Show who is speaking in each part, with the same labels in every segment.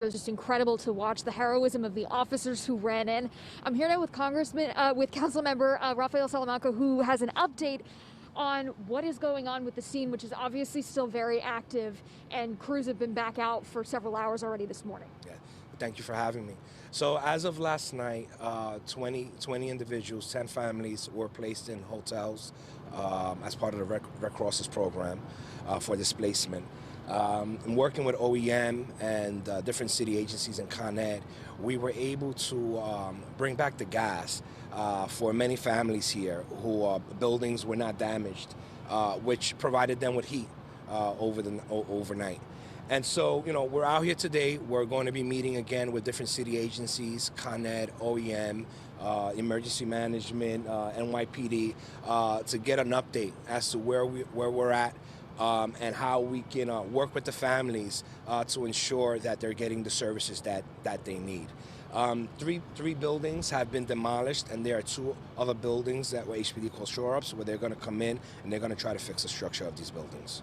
Speaker 1: It was just incredible to watch the heroism of the officers who ran in. I'm here now with Councilmember Rafael Salamanca, who has an update on what is going on with the scene, which is obviously still very active, and crews have been back out for several hours already this morning.
Speaker 2: Yeah, thank you for having me. So as of last night, 20 individuals, 10 families were placed in hotels as part of the Red Cross's program for displacement. In working with OEM and different city agencies in Con Ed, we were able to bring back the gas for many families here who buildings were not damaged, which provided them with heat overnight. And so, we're out here today. We're going to be meeting again with different city agencies, Con Ed, OEM, emergency management, NYPD, to get an update as to where we're at. And how we can work with the families to ensure that they're getting the services that they need. Three buildings have been demolished, and there are two other buildings that were HPD called shore-ups, where they're going to come in and they're going to try to fix the structure of these buildings.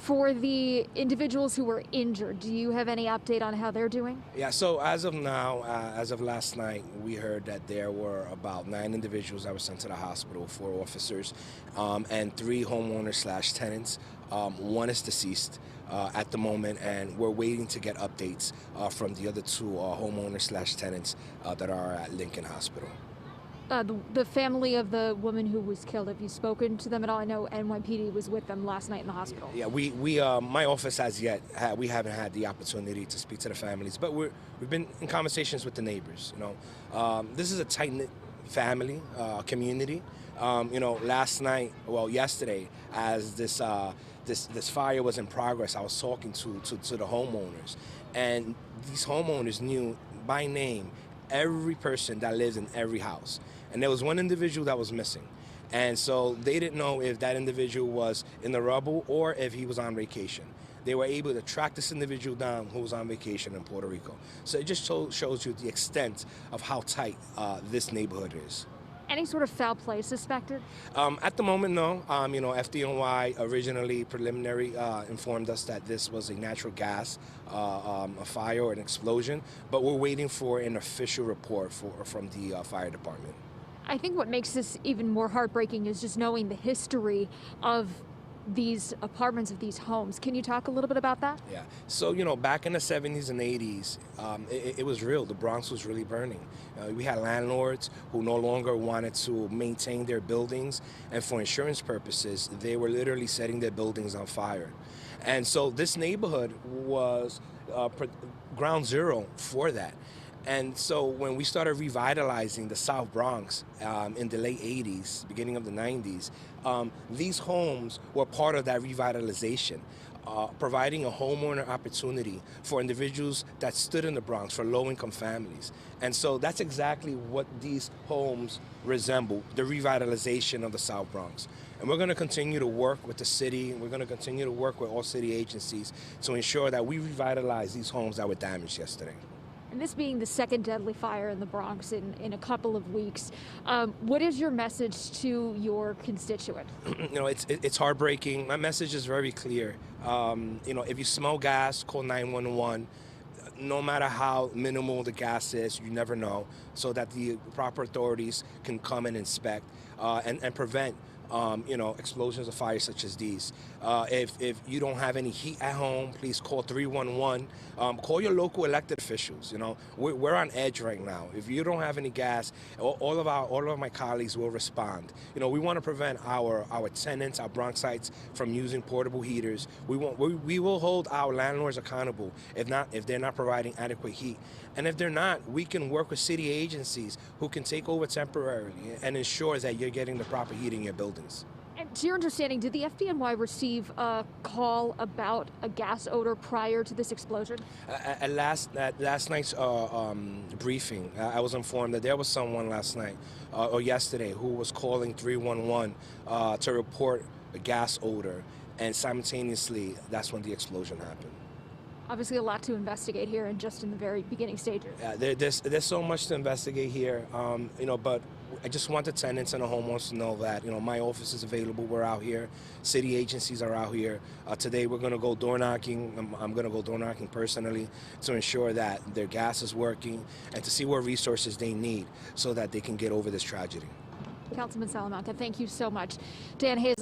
Speaker 1: For the individuals who were injured, do you have any update on how they're doing?
Speaker 2: Yeah, so as of now, as of last night, we heard that there were about 9 individuals that were sent to the hospital, 4 officers, and 3 homeowners/tenants. One is deceased at the moment, and we're waiting to get updates from the other 2 homeowners/tenants that are at Lincoln Hospital.
Speaker 1: The family of the woman who was killed, have you spoken to them at all? I know NYPD was with them last night in the hospital.
Speaker 2: Yeah, my office we haven't had the opportunity to speak to the families, but we've been in conversations with the neighbors. This is a tight-knit family, community. Yesterday, as this fire was in progress, I was talking to the homeowners, and these homeowners knew by name every person that lives in every house. And there was one individual that was missing. And so they didn't know if that individual was in the rubble or if he was on vacation. They were able to track this individual down who was on vacation in Puerto Rico. So it just shows you the extent of how tight this neighborhood is.
Speaker 1: Any sort of foul play suspected?
Speaker 2: At the moment, no. FDNY originally preliminary informed us that this was a natural gas, a fire or an explosion, but we're waiting for an official report from the fire department.
Speaker 1: I think what makes this even more heartbreaking is just knowing the history of these apartments, of these homes. Can you talk a little bit about that?
Speaker 2: Yeah. So, back in the 70s and 80s, it was real. The Bronx was really burning. We had landlords who no longer wanted to maintain their buildings, and for insurance purposes, they were literally setting their buildings on fire. And so this neighborhood was ground zero for that. And so when we started revitalizing the South Bronx in the late 80s, beginning of the 90s, these homes were part of that revitalization, providing a homeowner opportunity for individuals that stood in the Bronx, for low-income families. And so that's exactly what these homes resemble, the revitalization of the South Bronx. And we're going to continue to work with the city, and we're going to continue to work with all city agencies to ensure that we revitalize these homes that were damaged yesterday.
Speaker 1: And this being the second deadly fire in the Bronx in a couple of weeks, what is your message to your constituent?
Speaker 2: It's heartbreaking. My message is very clear. If you smell gas, call 911. No matter how minimal the gas is, you never know, so that the proper authorities can come and inspect and prevent explosions of fire such as these. If you don't have any heat at home, please call 311. Call your local elected officials. We're on edge right now. If you don't have any gas, all of my colleagues will respond. We want to prevent our tenants, our Bronxites, from using portable heaters. We will hold our landlords accountable if they're not providing adequate heat. And if they're not, we can work with city agencies who can take over temporarily and ensure that you're getting the proper heat in your buildings.
Speaker 1: And to your understanding, did the FDNY receive a call about a gas odor prior to this explosion?
Speaker 2: At last night's briefing, I was informed that there was someone last night or yesterday who was calling 311 to report a gas odor, and simultaneously, that's when the explosion happened.
Speaker 1: Obviously a lot to investigate here and just in the very beginning stages.
Speaker 2: There's so much to investigate here, but I just want the tenants and the homeowners to know that, my office is available. We're out here. City agencies are out here. Today we're going to go door knocking. I'm going to go door knocking personally to ensure that their gas is working and to see what resources they need so that they can get over this tragedy.
Speaker 1: Councilman Salamanca, thank you so much. Dan Hayes.